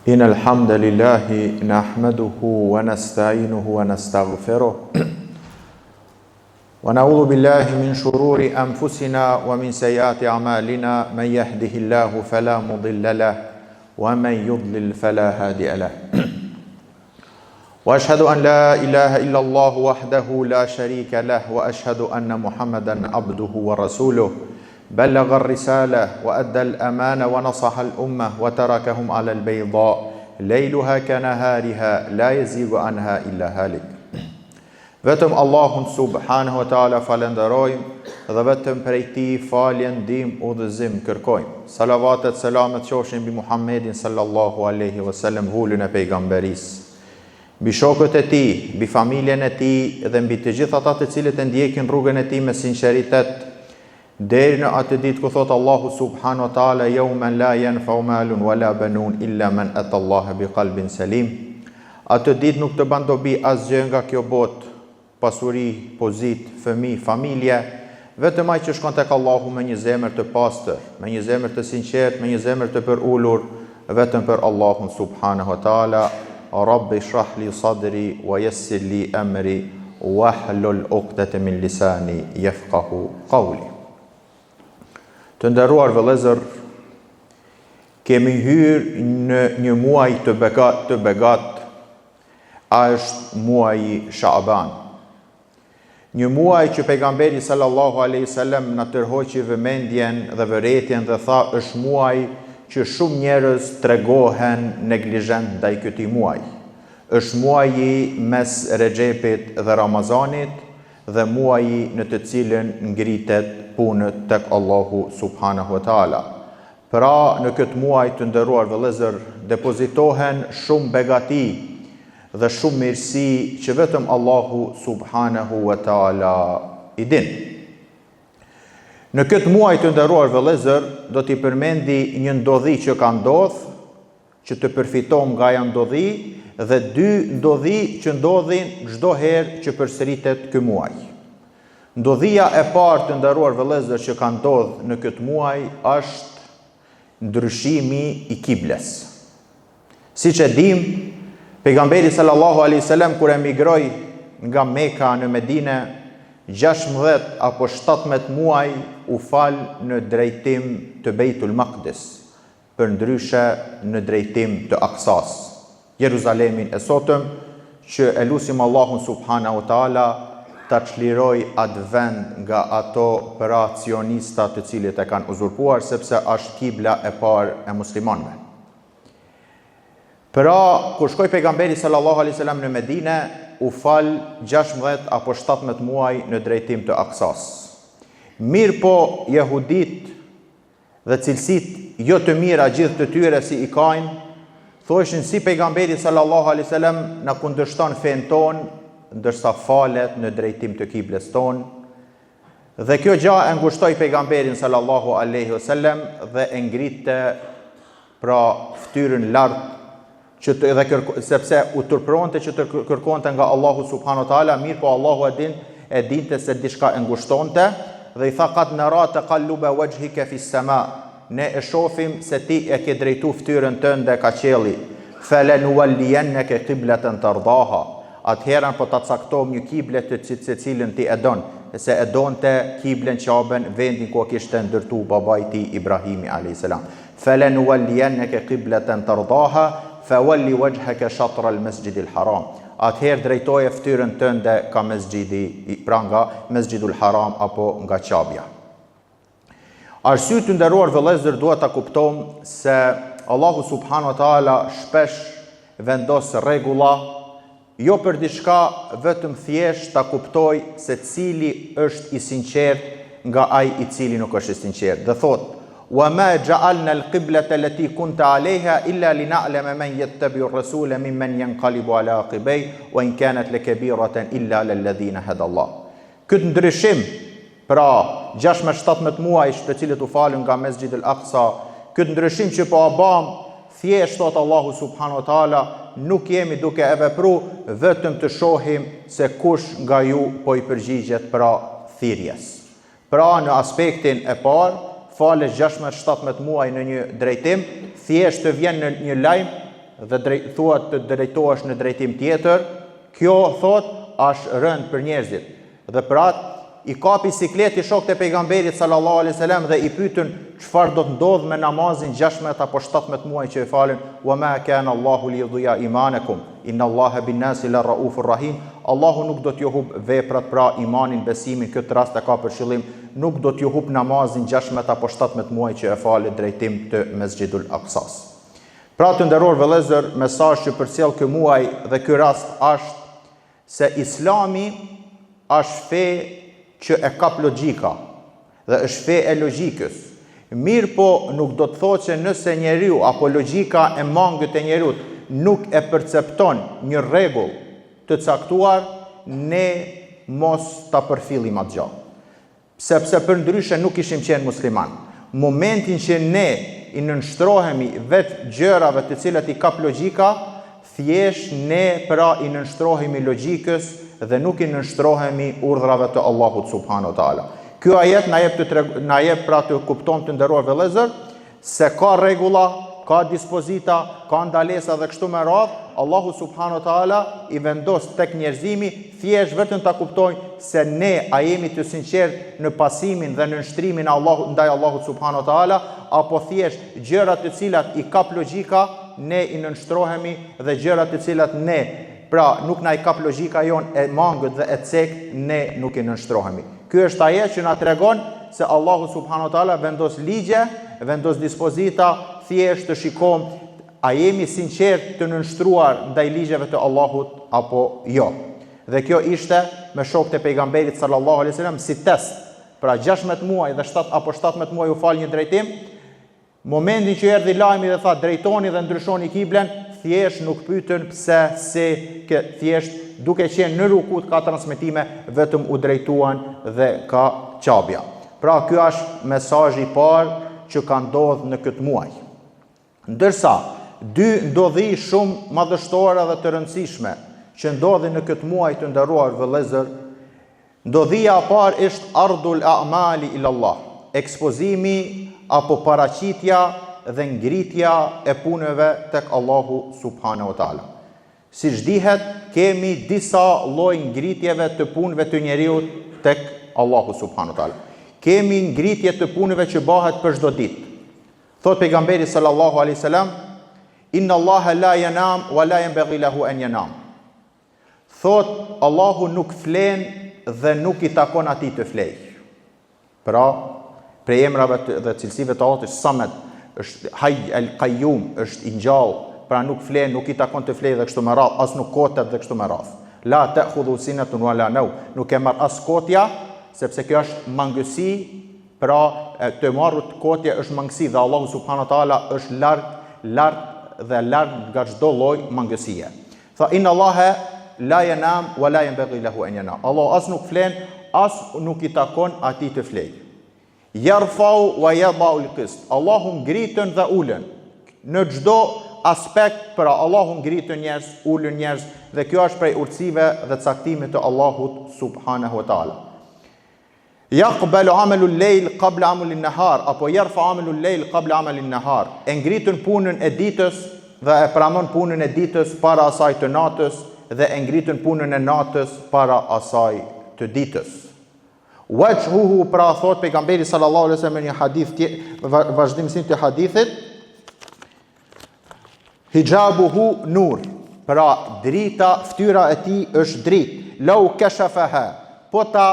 إن الحمد لله نحمده ونستعينه ونستغفره ونعوذ بالله من شرور أنفسنا ومن سيئات أعمالنا من يهده الله فلا مضل له ومن يضلل فلا هادي له وأشهد أن لا إله إلا الله وحده لا شريك له وأشهد أن محمدا عبده ورسوله بلغ الرسالة وأدى الأمانة ونصح الأمة وتركهم على البيضاء ليلها كنهارها لا يزيغ عنها إلا هالك. Vetëm Allahun subhanahu wa taala falenderojmë dhe vetëm prej tij falje, ndihmë, udhëzim kërkojmë. Salavatet, selamet qofshin mbi Muhammedin sallallahu alaihi wasallam, vullën e pejgamberisë, mbi shokët e tij, mbi familjen e tij dhe mbi të gjithë ata të cilët e ndjekin rrugën e tij me sinqeritet deri në atë ditë ku thot Allahu subhanahu wa taala yawman la yanfa'u malun wala banun illa man ata Allah biqalbin salim. Atë ditë nuk të bën dobi asgjë nga kjo botë, pasuri, pozit, fëmijë, familje, vetëm ai që shkon tek Allahu me një zemër të pastër, me një zemër të sinqertë, me një zemër të përulur, vetëm për Allahun subhanahu wa taala. Rabbi shrah li sadri wa yassir li amri wahlul 'uqdatan min lisani yafqahu qawli. Të nderuar vëllezër, kemi hyrë në një muaj të begat, është muaji Shaaban. Një muaj që pejgamberi sallallahu alaihi wasallam na tërhoqi vëmendjen dhe vëretjen dhe tha është muaj që shumë njerëz tregohen neglizhent ndaj këtij muaji. Është muaji mes Rexhepit dhe Ramazanit dhe muaji në të cilën ngritet punët tek Allahu subhanahu wa taala. Pra në këtë muaj të nderuar vëllezër depozitohen shumë begati dhe shumë mirësi që vetëm Allahu subhanahu wa taala i din. Në këtë muaj të nderuar vëllezër do t'i përmendi një ndodhi që ka ndodhur, që të përfitojmë nga ajo ndodhi, dhe dy ndodhi që ndodhin çdo herë që përsëritet ky muaj. Ndodhia e parë të nderuar vëllezër që ka ndodhur në këtë muaj është ndryshimi i kibles. Siç e dim, pejgamberi sallallahu alaihi wasallam kur emigroi nga Mekka në Medinë, 16 apo 17 muaj u fal në drejtim të Beitul Maqdis, përndryshe në drejtim të Aksas, Jeruzalemin e sotëm, që e lutim Allahun subhanahu wa taala ta çliroj atë vend nga ato operacionista të cilët e kanë uzurpuar, sepse është kibla e parë e muslimanëve. Pra, kur shkoi pejgamberi sallallahu alaihi wasallam në Medinë, u fal 16 apo 17 muaj në drejtim të Aksas. Mirë po, jehudit dhe cilësit jo të mira gjithë të tyre si i kanë, thoshin si pejgamberi sallallahu alaihi wasallam na kundërshton fen ton, ndërsa falet në drejtim të kibles ton. Dhe kjo gjë e ngushtoi pejgamberin sallallahu alaihi wasallam dhe e ngritte pra fytyrën lart, sepse u turpronte që të kërkonte nga Allahu subhanahu wa taala, mirë po Allahu e dinte se diçka e ngushtonte dhe i tha qad nara taqalluba wajhika fi as-sama, ne e shohim se ti e ke drejtu fytyrën tënde ka qielli, falanuwalliyannaka qiblatan tardaha, atëherën po ta caktojmë një kible të cilën ti e don, se e donte kiblen Qabën, vendin ku kishte ndërtu babai i tij Ibrahimi alayhis salam. Falanuwalliyannaka qiblatan tardaha fawalli wajhaka shatr al-masjid al-haram. Atëherë drejtoje fytyrën tënde ka mesxhidi, pra nga Mesxhidul Haram apo nga Qabja. Arsye të nderuar vëllezër, duhet ta kuptojmë se Allahu subhanahu wa taala shpesh vendos rregulla jo për diçka, vetëm thjesht ta kuptoj se cili është i sinqert nga ai i cili nuk është i sinqert. Dhe thotë وَمَا جَعَلْنَا الْقِبْلَةَ الَّتِي كُنْتَ عَلَيْهَا إِلَّا لِنَعْلَمَ مَنْ يَتَّبِعُ الرَّسُولَ مِمَّنْ يَنْقَلِبُ عَلَى عَقِبَيْهِ وَإِنْ كَانَتْ لَكَبِيرَةً إِلَّا عَلَى الَّذِينَ هَدَى اللَّهُ. Këtë ndryshim, pra 16-17 muaj të cilët u falën nga Mesxhidi al-Aqsa, këtë ndryshim që po abam, thjesht thot Allahu subhanahu wa taala, nuk jemi duke e vepru, vetëm të shohim se kush nga ju po i përgjigjet pra thirrjes. Pra në aspektin e parë, falet 16-17 muaj në një drejtim, thjesht të vjen në një lajm dhe thuat të drejtohesh në drejtim tjetër, kjo thot është rënd për njerëzit. Dhe për atë i kapi sikleti shokët e pejgamberit sallallahu alaihi wasallam dhe i pyetën çfarë do të ndodh me namazin 16 apo 17 muaj që e falën. Wa ma kana Allahu li yudhi'a imanakum inna Allaha bin nasi la raufur rahim. Allahu nuk do t'ju hub veprat, pra imanin, besimin, këtë rast e ka për qëllim, nuk do t'ju hub namazin 16 apo 17 muaj që e falë drejtim të Mesxhidul Aqsas. Pra të nderuar vëllezër, mesazhi që përcjell ky muaj dhe ky rast është se Islami është fe që e kap logjika dhe është fe e logjikës. Mirë po nuk do të thotë që nëse njeriu apo logjika e mangët e njeriu nuk e percepton një rregull të caktuar, ne mos ta përfillim atë gjë. Sepse përndryshe nuk ishim qenë musliman. Momentin që ne i nënshtrohemi vetë gjërave të cilat i kap logjika, thjesht ne pra i nënshtrohemi logjikës dhe nuk i nënshtrohemi urdhrave të Allahut subhanahu wa taala. Ky ajet na jep pra të kuptojmë të nderuar vëllezër se ka rregulla, ka dispozita, ka ndalesa dhe kështu me radhë. Allahu subhanahu wa taala i vendos tek njerëzimi thjesht vetëm ta kuptojnë se ne a jemi të sinqert në pasimin dhe në nështrimin e Allahut ndaj Allahut subhanahu wa taala, apo thjesht gjërat të cilat i kap logjika ne i nënshtrohemi dhe gjërat të cilat ne pra nuk na i kap logjika jon e mangët dhe e cekt, ne nuk i nënshtrohemi. Ky është ajet që na tregon se Allahu subhanahu wa taala vendos ligje, vendos dispozita, thjesht të shikojmë a jemi sinqert të nënshtruar ndaj ligjeve të Allahut apo jo. Dhe kjo ishte me shokët e pejgamberit sallallahu alaihi wasallam si test. Pra 16 muaj dhe 7 apo 17 muaj u fal një drejtim. Momentin që erdhi lajmi dhe tha drejtoni dhe ndryshoni kiblen, thjesht nuk pyetën pse, se thjesht duke qenë në rukut ka transmetime, vetëm u drejtuan dhe ka qabja. Pra ky është mesazhi i parë që ka ndodhur në këtë muaj. Ndërsa dy ndodhi shumë madhështore dhe të rëndësishme që ndodhin në këtë muaj të nderuar vëllezër, ndodhia e parë është ardul a'mali ila Allah, ekspozimi apo paraqitja dhe ngritja e punëve tek Allahu subhanahu wa taala. Siç dihet, kemi disa lloj ngritjeve të punëve të njeriu tek Allahu subhanahu wa taala. Kemi ngritje të punëve që bëhet për çdo ditë. Thot pejgamberi sallallahu alaihi wasallam, inna Allaha la yanam wa la yanbaghi lahu an yanam. Thot Allahu nuk flen dhe nuk i takon atij të flej. Pra, prej emrave dhe cilësive të Allahut është Samet, është Hayy al-Qayyum, është i gjallë, pra nuk flen, nuk i takon të flej dhe kështu me radhë, as nuk kotet dhe kështu me radhë. La ta'khudhu sinatun wala nawm, nuk e marr as kotja, sepse kjo është mangësi, pra të marrut kotja është mangësi dhe Allahu subhanahu wa taala është larg nga çdo lloj mangësie. Tha inna Allaha la yanam wa la yanbaghi lahu an yanam. Allah as nuk flen, as nuk i takon atij të flej. Yarfau wa yadau al-qist. Allahu ngritën dhe ulën në çdo aspekt, pra Allahu ngritën njerëz, ulën njerëz, dhe kjo është prej urtësive dhe caktimit të Allahut subhanahu wa taala. Yaqbalu amalu al-layl qabla amali an-nahar, apo yarfa amalu al-layl qabla amali an-nahar. E ngritën punën e ditës dhe e pranon punën e ditës para asaj të natës, dhe e ngritën punën e natës para asaj të ditës. Wajhuhu, pra thot pejgamberi sallallahu alaihi wasallam në një hadith, vazhdimsinë të hadithit, hijabuhu nur, pra drita, fytyra e tij është dritë. Law kashafaha, po ta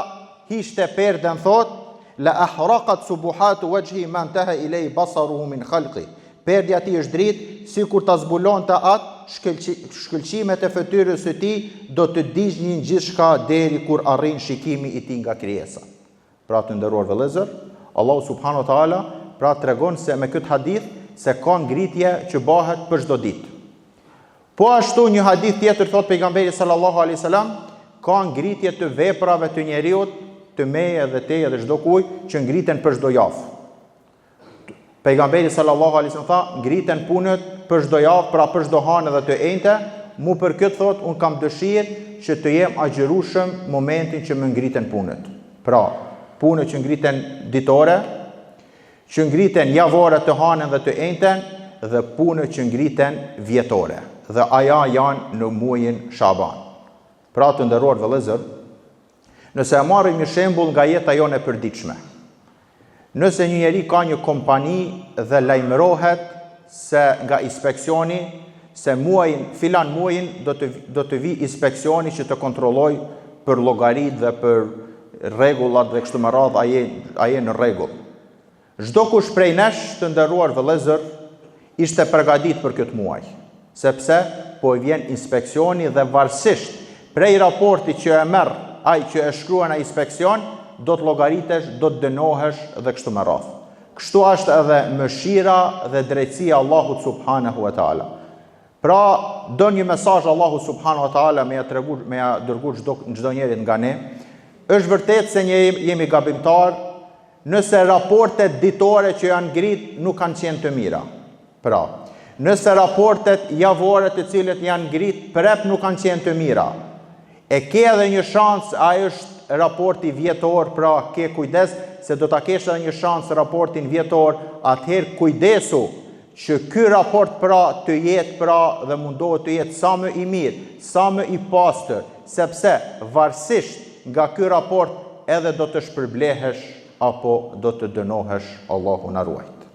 hishte perden, thot, la ahraqat subuhatu wajhi man taha ilay basaruhu min khalqi. Perdja e tij është dritë, sikur ta zbulonte atë shkëlqimet e fytyrës së tij do të digjnin gjithçka deri kur arrin shikimi i tij nga krijesa. Pra të nderuar vëllezër, Allahu subhanahu wa taala pra tregon se me këtë hadith se ka ngritje që bëhet për çdo ditë. Po ashtu një hadith tjetër thot pejgamberi sallallahu alaihi wasallam, ka ngritje të veprave të njeriu, të meje dhe teje dhe çdo kujt që ngriten për çdo javë. Pejgamberi sallallahu alaihi wasallam tha, ngriten punët për çdo javë, pra për çdo hanë dhe të enjte, mu për këtë thot, un kam dëshirë që të jem agjërueshëm momentin që më ngriten punët. Pra, punët që ngriten ditore, që ngriten javore të hanën dhe të enjten, dhe punët që ngriten vjetore. Dhe aja janë në muajin Shaban. Pra të nderuar vëllezër, nëse e marrim një shembull nga jeta jone e përditshme. Nëse një njeri ka një kompani dhe lajmërohet se nga inspeksioni se filan muajin do të vi inspeksioni që të kontrolloj për llogarit dhe për rregullat dhe kështu me radhë a je në rregull. Çdo kush prej nesh të nderuar vëllezër ishte përgatitur për këtë muaj, sepse po i vjen inspeksioni dhe varësisht prej raportit që e merr ai që e shkruan ai inspeksion, do të llogaritesh, do të dënohesh dhe kështu me radhë. Kështu është edhe mëshira dhe drejtësia Allahut subhanahu wa taala. Pra, do një mesazh Allahu subhanahu wa taala me ja dërguar çdo njerit nga ne. Është vërtet se ne jemi gabimtar nëse raportet ditore që janë ngrit nuk kanë qenë të mira. Pra, nëse raportet javore të cilët janë ngrit prep nuk kanë qenë të mira. E ke edhe një shans, ai është raporti vjetor, pra ke kujdes se do ta kesh edhe një shans raportin vjetor, atëherë kujdesu që ky raport pra të jetë pra dhe mundohet të jetë sa më i mirë, sa më i pastër, sepse varësisht nga ky raport edhe do të shpërblehesh apo do të dënohesh, Allahu na ruajt.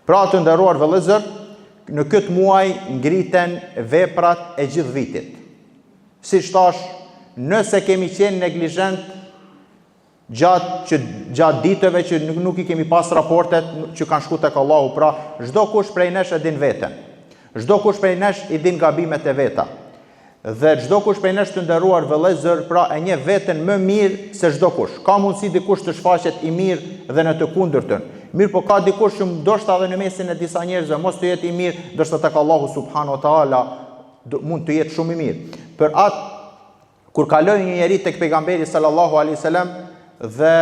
Pra të nderuar vëllezër, në këtë muaj ngriten veprat e gjithë vitit. Siç thash, nëse kemi qenë neglizhent gjatë ditëve që nuk i kemi pas raportet që kanë shku tek Allahu, pra çdo kush prej nesh e din veten. Çdo kush prej nesh i din gabimet e veta. Dhe çdo kush prej nesh të nderuar vëllezër, pra e njeh veten më mirë se çdo kush. Ka mundësi dikush të shfaqet i mirë dhe në të kundërtën. Mirë, po ka dikush që ndoshta edhe në mesin e disa njerëzve mos të jetë i mirë, ndoshta tek Allahu subhanahu wa taala mund të jetë shumë i mirë. Për atë kur kaloi një njeri tek pejgamberi sallallahu alaihi wasallam dhe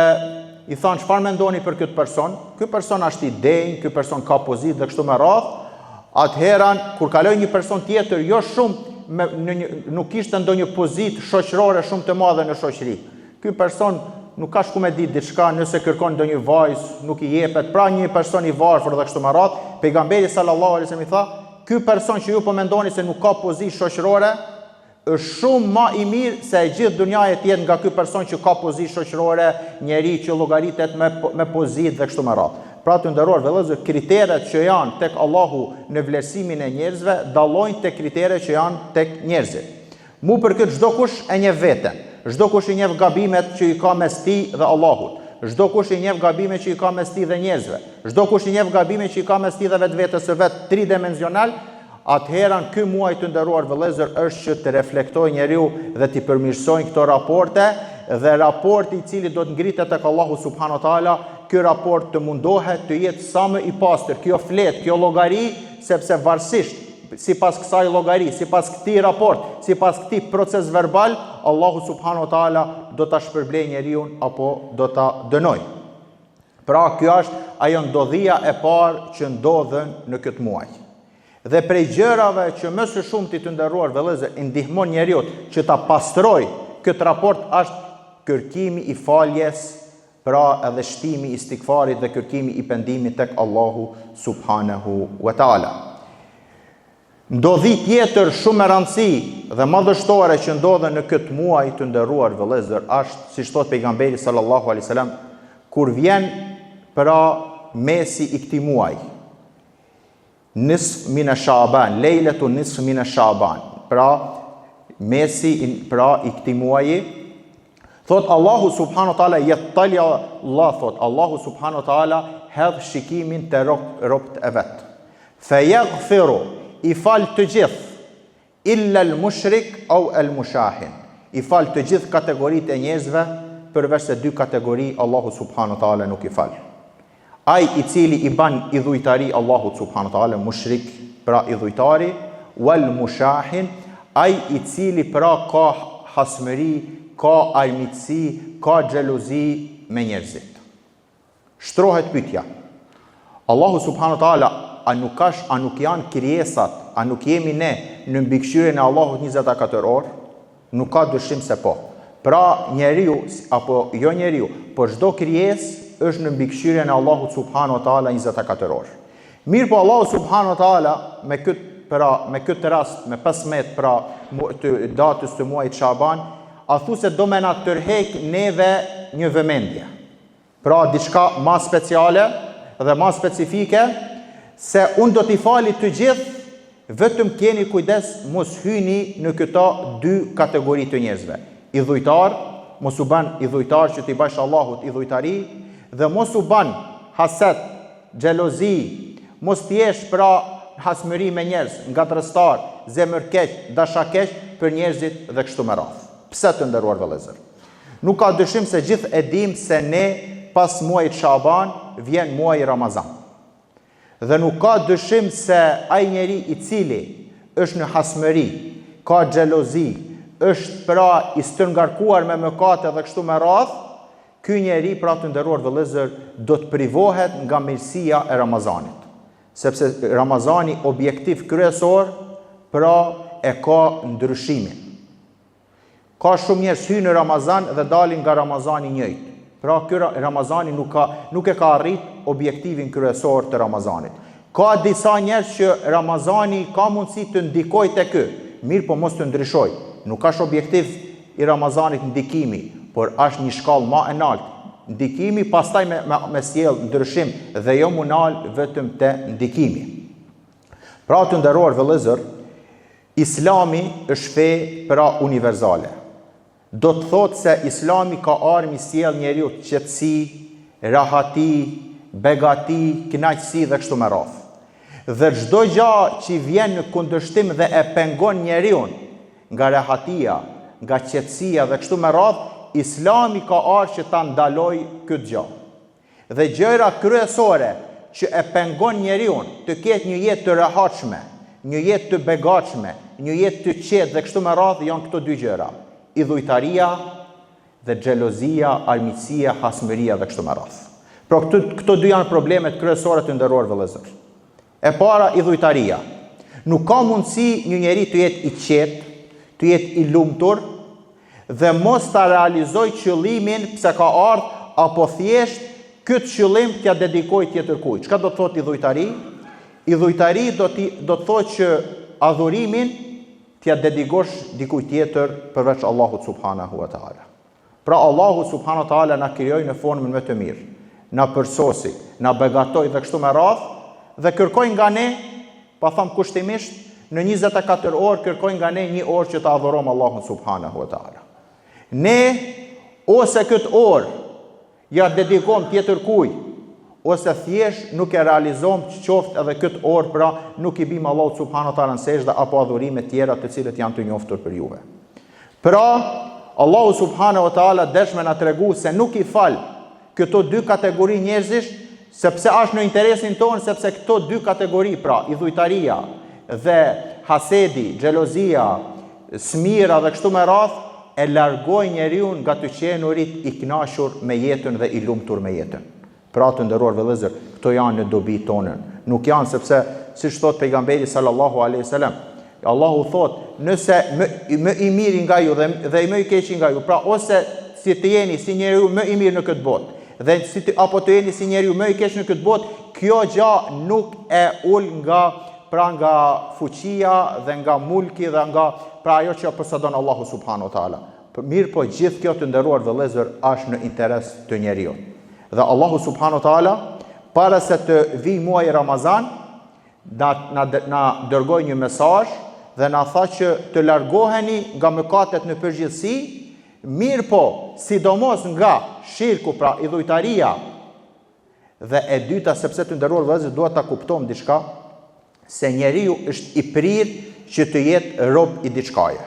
i thanë çfarë mendoni për këtë person? Ky person është i denj, ky person ka pozitë dhe kështu me radhë. Atëherë kur kaloi një person tjetër, jo shumë nuk kishte ndonjë pozitë shoqërore shumë të madhe në shoqëri. Ky person nuk ka shku me ditë diçka, nëse kërkon ndonjë vajzë, nuk i jepet, pra një person i varfër dhe kështu me radhë. Pejgamberi sallallahu alaihi wasallam i tha, ky person që ju po mendoni se nuk ka pozitë shoqërore, është shumë ma i mirë se e gjithë dunjaja të jetë nga ky person që ka pozitë shoqërore, njeri që llogaritet me pozitë dhe kështu me radhë. Pra të nderuar vëllezër, kriteret që janë tek Allahu në vlerësimin e njerëzve dallojnë tek kriteret që janë tek njerëzit. Mu për këtë çdo kush e njeh veten, çdo kush i njeh gabimet që i ka mes tij dhe Allahut, çdo kush i njeh gabimet që i ka mes tij dhe njerëzve, çdo kush i njeh gabimet që i ka mes tij dhe vetvetes së vet tridimensional. Atëherën ky muaj të nderuar vëllezër është që të reflektojë njeriu dhe të përmirësojnë këto raporte dhe raporti i cili do të ngritet tek Allahu subhanahu wa taala, ky raport të mundohet të jetë sa më i pastër, kjo flet, kjo llogari, sepse varësisht sipas kësaj llogari, sipas këtij raport, sipas këtij proces verbal, Allahu subhanahu wa taala do ta shpërblejë njeriu apo do ta dënojë. Pra kjo është ajo ndodhia e parë që ndodhen në këtë muaj. Dhe prej gjërave që më së shumti të nderuar vëllezër i ndihmon njeriu që ta pastrojë këtë raport është kërkimi i faljes, pra edhe shtimi i istikfarit dhe kërkimi i pendimit tek Allahu subhanahu wa taala. Ndodhi tjetër shumë e rëndësishme dhe madhështore që ndodhen në këtë muaj të nderuar vëllezër është, siç thot pejgamberi sallallahu alaihi wasallam, kur vjen pra mesi i këtij muaji, nisf min Shaban, lejletu nisf min Shaban, pra mesi pra i këtij muaji, thot Allahu subhanahu wa taala yattali Allah, thot Allahu subhanahu wa taala hedh shikimin te robët e vet. Fa yaghfiru, i fal të gjithë illa al mushrik au al mushahin, i fal të gjithë kategoritë e njerëzve përveç se dy kategori Allahu subhanahu wa taala nuk i fal. Ai i cili i ban idhujtari Allahut subhanahu wa taala, mushrik, pra idhujtari, wal mushahin, ai i cili pra ka hasmëri, ka armiqësi, ka xhelozi me njerëzit. Shtrohet pyetja. Allahu subhanahu wa taala a nuk janë krijesat, a nuk jemi ne në mbikëqyrjen e Allahut 24 orë? Nuk ka dyshim se po. Pra njeriu apo jo njeriu, por çdo krijesë është në mbikëqyrjen e Allahut subhanahu wa taala 24 orë. Mirë po Allahu subhanahu wa taala me këtë rast, me 15 pra të datës të muajit Shaban, a thu se do me na tërheq neve një vëmendje. Pra diçka ma speciale dhe ma specifike, se unë do t'i fali të gjithë, vetëm keni kujdes mos hyni në këta dy kategori të njerëzve. Idhujtar, mos u ban idhujtar që t'i bash Allahut idhujtari, dhe mos u ban haset, xhelozi, mos t'jesh pra hasmëri me njerëz, ngatërëstar, zemërkeq, dashakeq për njerëzit dhe kështu me radhë. Pse të nderuar vëllezër? Nuk ka dyshim se gjithë e dim se ne pas muajit Shaban vjen muaji Ramazan. Dhe nuk ka dyshim se ai njeri i cili është në hasmëri, ka xhelozi, është pra i stërngarkuar me mëkate dhe kështu me radhë, ky njeri pra të nderuar vëllezër do të privohet nga mirësia e Ramazanit. Sepse Ramazani objektiv kryesor pra e ka ndryshimin. Ka shumë njerëz hyjnë në Ramazan dhe dalin nga Ramazani njëjtë. Pra ky Ramazani nuk e ka arrit objektivin kryesor të Ramazanit. Ka disa njerëz që Ramazani ka mundësi të ndikojë te ky, mirë po mos të ndryshoj. Nuk ka objektiv i Ramazanit ndikimi, por është një shkallë më e lartë. Ndikimi pastaj me sjell ndryshim dhe jo munal vetëm te ndikimi. Pra të nderuar vëllezër, Islami është fe pra universale. Do të thotë se Islami ka ardhur mi sjell njeriu qetësi, rahati, begati, kënaqësi dhe kështu me radhë. Dhe çdo gjë që vjen në kundërshtim dhe e pengon njeriu nga rahatia, nga qetësia dhe kështu me radhë, Islami ka ardhur që ta ndalojë këtë gjë. Dhe gjëra kryesore që e pengon njeriu të ketë një jetë të rehatshme, një jetë të begatshme, një jetë të qetë dhe kështu me radhë janë këto dy gjëra: idhujtaria dhe xhelozia, armiqësia, hasmëria dhe kështu me radhë. Pra këto dy janë problemet kryesore të nderuar vëllezër. E para, idhujtaria. Nuk ka mundësi një njeri të jetë i qetë, të jetë i lumtur dhe mos ta realizoj qëllimin pse ka ardhur, apo thjesht këtë qëllim t'ja dedikoj tjetër kujt. Çka do të thotë idhujtari? Idhujtari do të thotë që adhurimin t'ja dedikosh dikujt tjetër përveç Allahut subhanahu wa taala. Pra Allahu subhanahu wa taala na krijoi në formën më të mirë, na përsosi, na begatoi dhe kështu me radhë, dhe kërkoi nga ne, pa them kushtimisht, në 24 orë kërkoi nga ne 1 orë që të adhurojmë Allahun subhanahu wa taala. Ne ose këtë orë ja dedikojmë tjetër kujt, ose thjesht nuk e realizojmë qoftë edhe këtë orë, pra nuk i bim Allahut subhanahu wa taala në sejdë apo adhurime tjera të cilët janë të njohur për juve. Pra Allahu subhanahu wa taala dëshmë na tregu se nuk i fal këto dy kategori njerëzish, sepse është në interesin tonë, sepse këto dy kategori, pra idhujtaria dhe hasedi, xhelozia, smira dhe kështu me radhë, e largoj njeriu nga të qenurit i kënaqur me jetën dhe i lumtur me jetën. Pra të nderuar vëllezër, këto janë në dobi tonën. Nuk janë sepse, siç thot pejgamberi sallallahu alaihi wasallam, Allahu thot, nëse më i miri nga ju dhe më i keqi nga ju, pra ose si të jeni si njeriu më i mirë në këtë botë, dhe apo të jeni si njeriu më i keq në këtë botë, kjo gjë nuk e ul nga fuqia dhe nga mulki dhe nga pra ajo që posedon Allahu subhanahu wa taala. Mirë po gjithë kjo të nderuar vëllezër është në interes të njeriu. Dhe Allahu subhanahu wa taala para se të vijë muaji Ramazan na dërgoi një mesazh dhe na tha që të largoheni nga mëkatet në përgjithësi, mirë po sidomos nga shirku, pra idhujtaria, dhe e dyta sepse të nderuar vëllezër duhet ta kuptojmë diçka, se njeriu është i prirë që të jetë rob i diçkaje.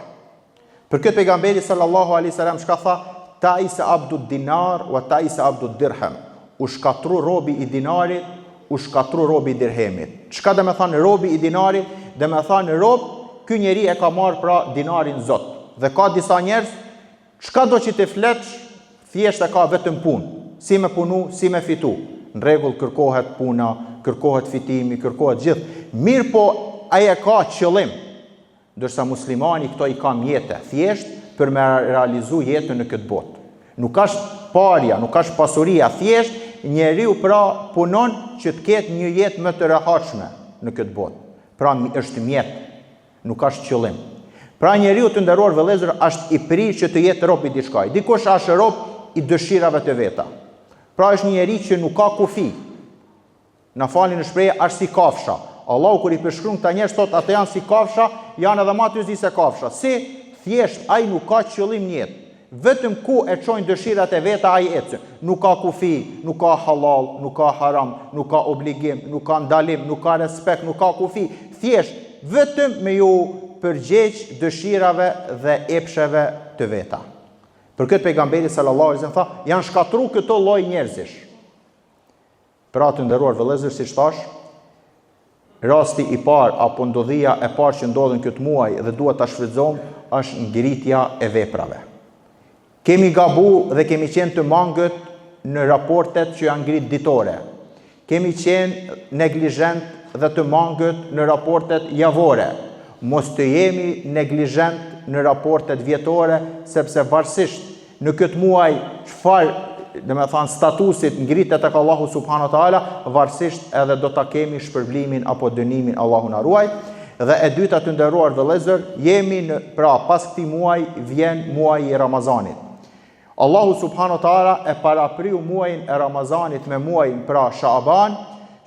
Për këtë pejgamberi sallallahu alaihi wasallam çka tha? Ta'isa abdu dinar wa ta'isa abdu dirham. U shkatru robi i dinarit, u shkatru robi i dirhemit. Çka do të thonë robi i dinarit? Do të thonë rob, ky njeri e ka marrë pra dinarin Zot. Dhe ka disa njerëz, çka do që të fletsh, thjesht e ka vetëm punë. Si me punu, si me fitu. Në rregull, kërkohet puna, kërkohet fitimi, kërkohet gjithë. Mirë po ai e ka qëllim. Ndërsa muslimani këto i ka mjete, thjesht për me realizu jetën në këtë botë. Nuk është parja, nuk është pasuria, thjesht njeriu pra punon që të ketë një jetë më të rehatshme në këtë botë. Pra është mjet, nuk është qëllim. Pra njeriu të nderuar vëllezër është i prirë që të jetë rob i diçka. Dikush është rob i dëshirave të veta. Pra është një njeri që nuk ka kufi. Na falni në shprehje, është si kafsha. Allahu kur i përshkruan këta njerëz thotë ata janë si kafsha, janë edhe më të zi se kafsha. Si thjesht ai nuk ka qëllim në jetë. Vetëm ku e çojnë dëshirat e veta ai ecën. Nuk ka kufi, nuk ka halal, nuk ka haram, nuk ka obligim, nuk ka ndalim, nuk ka respekt, nuk ka kufi. Thjesht vetëm me ju përgjigj dëshirave dhe epsheve të veta. Për këtë pejgamberi sallallahu alaihi wasallam tha, janë shkatruar këto lloj njerëzish. Pra të nderuar vëllezër, siç thash, rasti i parë apo ndodhia e parë që ndodhen këtë muaj dhe duhet ta shfrytëzojmë është ngritja e veprave. Kemi gabu dhe kemi qenë të mangët në raportet që janë ngrit ditore. Kemi qenë neglizhent dhe të mangët në raportet javore. Mos të jemi neglizhent në raportet vjetore, sepse varësisht në këtë muaj çfarë statusit ngritet tek Allahu subhanahu wa taala, varësisht edhe do ta kemi shpërblimin apo dënimin, Allahu na ruaj. Dhe e dyta të nderuar vëllezër, jemi pra pas këtij muaji vjen muaji i Ramazanit. Allahu subhanahu wa taala e parapriu muajin e Ramazanit me muajin pra Shaaban,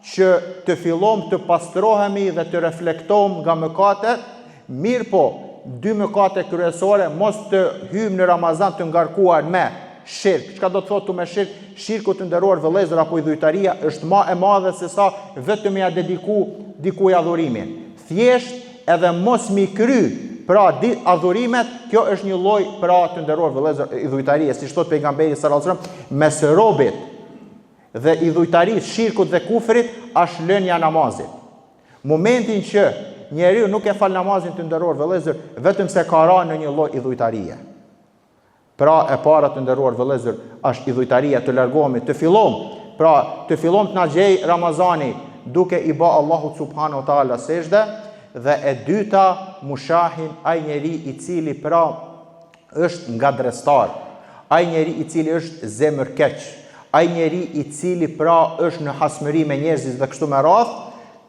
që të fillojmë të pastrohemi dhe të reflektojmë nga mëkatet, mirë po, dy mëkate kryesore, mos të hyjmë në Ramazan të ngarkuar me shirk. Çka do të thotë me shirk? Shirku të nderuar vëllezër apo idhujtaria është më e madhe se sa vetëm ja dediku dikujt adhurimin. Thjesht edhe mos mi kry pra adhurimet, kjo është një lloj pra të nderuar vëllezër idhujtarie, siç thot pejgamberi sallallahu alajhi wasallam, mes robit dhe idhujtarisë, shirkut dhe kufrit është lënia namazit. Momentin që njeriu nuk e fal namazin të nderuar vëllezër, vetëm se ka rënë në një lloj idhujtarie. Pra e para të nderuar vëllezër është idhujtaria, të largohemi, të fillojmë të na gjej Ramazani duke i bë Allahut subhanahu wa taala sejdë, dhe e dyta mushahin, ai njeri i cili pra është ngadrestar, ai njeri i cili është zemërkeq, ai njeri i cili pra është në hasmëri me njerëzit dhe kështu me radhë.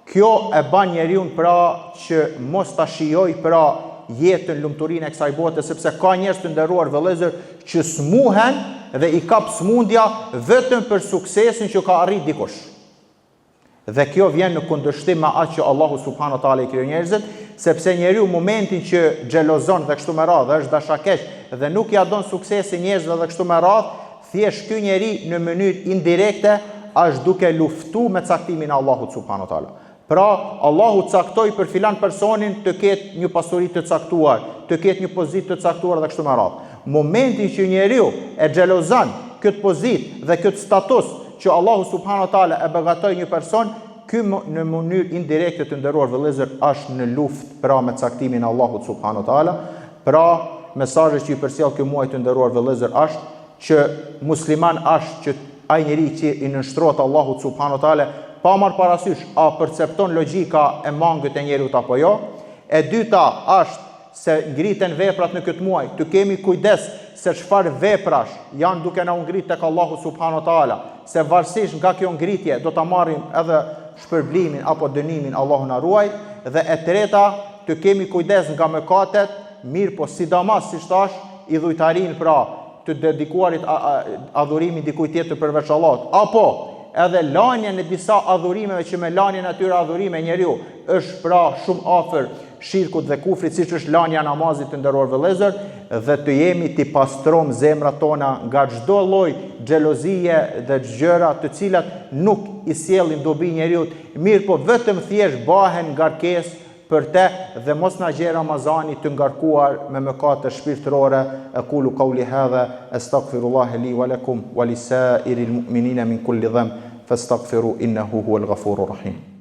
Kjo e ban njeriu pra që mos ta shijoj pra jetën, lumturinë e kësaj bote, sepse ka njerëz të nderuar vëllezër që smuhen dhe i kap smundja vetëm për suksesin që ka arrit dikush. Dhe kjo vjen në kundërshtim me atë që Allahu subhanahu wa taala i krijoi njerëzit, sepse njeriu momentin që xhelozon dhe kështu me radhë, është dashakeq dhe nuk ja don suksesin njerëzve dhe kështu me radhë, thjesht ky njeri në mënyrë indirekte është duke luftuar me caktimin e Allahut subhanahu wa taala. Pra, Allahu caktoi për filan personin të ketë një pasuri të caktuar, të ketë një pozitë të caktuar dhe kështu me radhë. Momentin që njeriu e xhelozon këtë pozitë dhe këtë status që Allahu subhanahu wa taala e begatoi një person, ky në mënyrë indirekte të nderuar vëllezër është në luftë pra me caktimin e Allahut subhanahu wa taala. Pra, mesazhi që i përcjell ky muaj të nderuar vëllezër është që musliman është që ai njeri që i nënshtrohet Allahut subhanahu wa taala pa marrë parasysh a percepton logjika e mangët e njeriut apo jo. E dyta është se ngriten veprat në këtë muaj, të kemi kujdes se çfarë veprash janë duke na ngrit tek Allahu subhanahu wa taala, se varësisht nga kjo ngritje do ta marrim edhe shpërblimin apo dënimin, Allahu na ruaj. Dhe e treta, të kemi kujdes nga mëkatet, mirë po sidomos siç thash, idhujtarin pra të dedikuarit adhurimin dikujt tjetër përveç Allahut, apo edhe lanjen e disa adhurimeve që me lanjen atyre adhurime njeriu është pra shumë afër shirkut dhe kufrit, siç është lania e namazit të nderuar vëllezër, dhe të jemi të pastrom zemrat tona nga çdo lloj xhelozie dhe gjëra të cilat nuk i sjellin dobi njeriu, mirë po vetëm thjesht bahen ngarkesë për te dhe mos na gjej Ramazani të ngarkuar me mëkate shpirtërore. Aqulu qawli hadha astaghfirullaha li wa lakum wa lisairil mu'minina min kulli dhanb fastaghfiru innahu huwal ghafurur rahim.